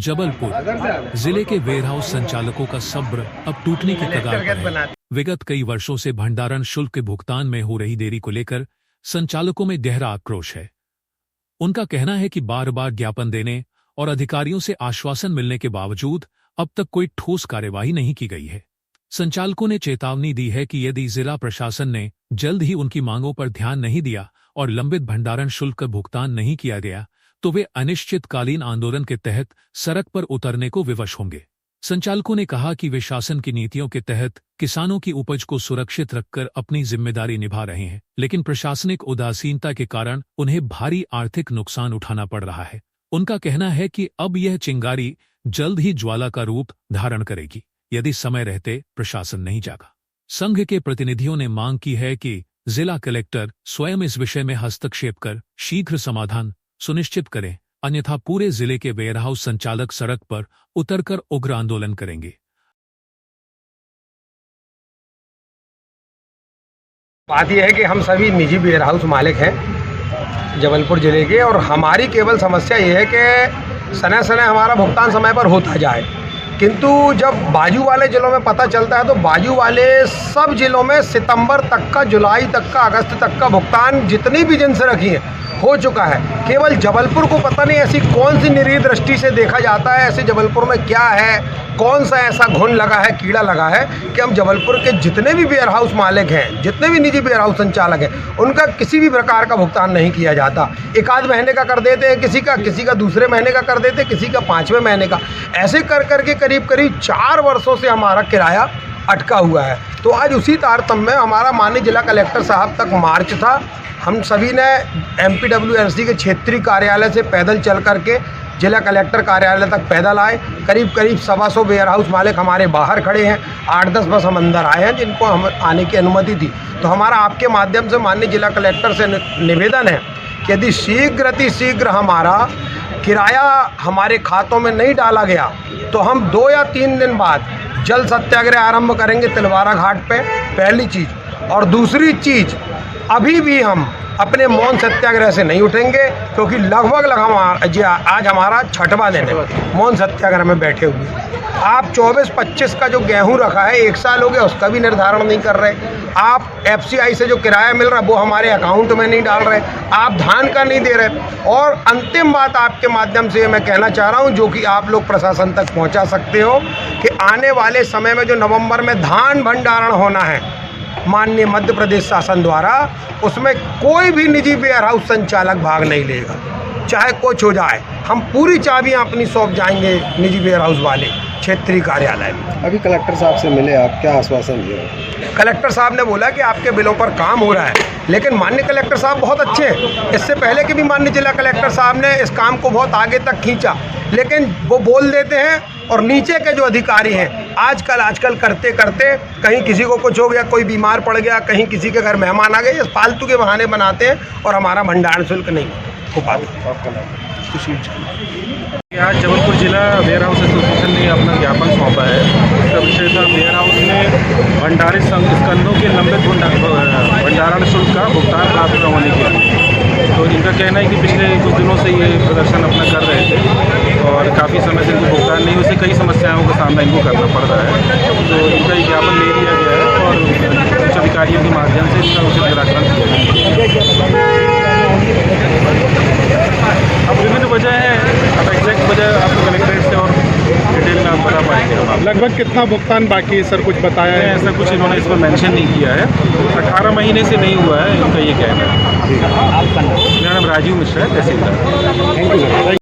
जबलपुर जिले के वेयरहाउस संचालकों का सब्र अब टूटने की कगार पर है। विगत कई वर्षों से भंडारण शुल्क के भुगतान में हो रही देरी को लेकर संचालकों में गहरा आक्रोश है। उनका कहना है कि बार बार ज्ञापन देने और अधिकारियों से आश्वासन मिलने के बावजूद अब तक कोई ठोस कार्यवाही नहीं की गई है। संचालकों ने चेतावनी दी है कि यदि जिला प्रशासन ने जल्द ही उनकी मांगों पर ध्यान नहीं दिया और लंबित भंडारण शुल्क का भुगतान नहीं किया गया तो वे अनिश्चितकालीन आंदोलन के तहत सड़क पर उतरने को विवश होंगे। संचालकों ने कहा कि वे शासन की नीतियों के तहत किसानों की उपज को सुरक्षित रखकर अपनी जिम्मेदारी निभा रहे हैं, लेकिन प्रशासनिक उदासीनता के कारण उन्हें भारी आर्थिक नुकसान उठाना पड़ रहा है। उनका कहना है कि अब यह चिंगारी जल्द ही ज्वाला का रूप धारण करेगी यदि समय रहते प्रशासन नहीं जागा। संघ के प्रतिनिधियों ने मांग की है कि जिला कलेक्टर स्वयं इस विषय में हस्तक्षेप कर शीघ्र समाधान सुनिश्चित करें, अन्यथा पूरे जिले के वेयरहाउस संचालक सड़क पर उतरकर उग्र आंदोलन करेंगे। बात यह है कि हम सभी निजी वेयरहाउस मालिक हैं जबलपुर जिले के, और हमारी केवल समस्या ये है कि समय समय हमारा भुगतान समय पर होता जाए, किंतु जब बाजू वाले जिलों में पता चलता है तो बाजू वाले सब जिलों में सितंबर तक का, जुलाई तक का, अगस्त तक का भुगतान जितनी भी जिनसे रखी है हो चुका है। केवल जबलपुर को पता नहीं ऐसी कौन सी निरीह दृष्टि से देखा जाता है, ऐसे जबलपुर में क्या है, कौन सा ऐसा घुन लगा है, कीड़ा लगा है कि हम जबलपुर के जितने भी वेयरहाउस मालिक हैं, जितने भी निजी वेयरहाउस संचालक हैं, उनका किसी भी प्रकार का भुगतान नहीं किया जाता। एक आध महीने का कर देते हैं किसी का दूसरे महीने का कर देते, किसी का 5वें महीने का, ऐसे कर करके करीब करीब 4 वर्षों से हमारा किराया अटका हुआ है। तो आज उसी तारतम्य में हमारा माननीय जिला कलेक्टर साहब तक मार्च था। हम सभी ने MPWRC के क्षेत्रीय कार्यालय से पैदल चल करके जिला कलेक्टर कार्यालय तक पैदल आए। करीब 125 वेयरहाउस मालिक हमारे बाहर खड़े हैं। 8-10 बस हम अंदर आए हैं जिनको हम आने की अनुमति थी। तो हमारा आपके माध्यम से माननीय जिला कलेक्टर से निवेदन है कि यदि शीघ्र हमारा किराया हमारे खातों में नहीं डाला गया तो हम 2 या 3 दिन बाद जल सत्याग्रह आरंभ करेंगे तिलवारा घाट पे, पहली चीज़। और दूसरी चीज़, अभी भी हम अपने मौन सत्याग्रह से नहीं उठेंगे, क्योंकि लगभग आज हमारा 6वां दिन है मौन सत्याग्रह में बैठे हुए। आप 24-25 का जो गेहूं रखा है 1 साल हो गया, उसका भी निर्धारण नहीं कर रहे। आप FCI से जो किराया मिल रहा है वो हमारे अकाउंट में नहीं डाल रहे। आप धान का नहीं दे रहे। और अंतिम बात आपके माध्यम से मैं कहना चाह रहा हूं, जो कि आप लोग प्रशासन तक पहुंचा सकते हो, कि आने वाले समय में जो नवंबर में धान भंडारण होना है माननीय मध्य प्रदेश शासन द्वारा, उसमें कोई भी निजी वेयरहाउस संचालक भाग नहीं लेगा, चाहे कुछ हो जाए। हम पूरी चाबियां अपनी सौंप जाएंगे निजी वेयरहाउस वाले क्षेत्रीय कार्यालय में। अभी कलेक्टर साहब से मिले आप, क्या आश्वासन दिया? कलेक्टर साहब ने बोला कि आपके बिलों पर काम हो रहा है, लेकिन माननीय कलेक्टर साहब बहुत अच्छे हैं। इससे पहले के भी माननीय जिला कलेक्टर साहब ने इस काम को बहुत आगे तक खींचा, लेकिन वो बोल देते हैं और नीचे के जो अधिकारी हैं आजकल करते करते कहीं किसी को कुछ हो गया, कोई बीमार पड़ गया, कहीं किसी के घर मेहमान आ गए, ये फालतू के बहाने बनाते हैं और हमारा भंडारण शुल्क नहीं हो पाता। आज जबलपुर जिला वेयरहाउस एसोसिएशन ने अपना ज्ञापन सौंपा है। इसका विषय था वेयरहाउस में भंडारित स्कंदों के लंबित भंडारण शुल्क का भुगतान प्राप्त न होने के। तो इनका कहना है कि पिछले कुछ दिनों से ये प्रदर्शन अपना कर रहे थे और काफ़ी समय से इनको भुगतान नहीं हुए, कई समस्याओं का सामना इनको करना पड़ रहा है। तो इनका ये ज्ञापन ले लिया गया है और उच्च अधिकारियों के माध्यम से इसका उचित निराकरण किया गया। अब विभिन्न वजह है, अब एग्जैक्ट वजह आपको कलेक्ट्रेट से और डिटेल में आप बता पाएंगे। लगभग कितना भुगतान बाकी है सर, कुछ बताया है? ऐसा कुछ इन्होंने इस पर मेंशन नहीं किया है। 18 महीने से नहीं हुआ है, इनका ये कहना है। मेरा नाम राजीव मिश्रा है, तहसीलदार। Thank you sir.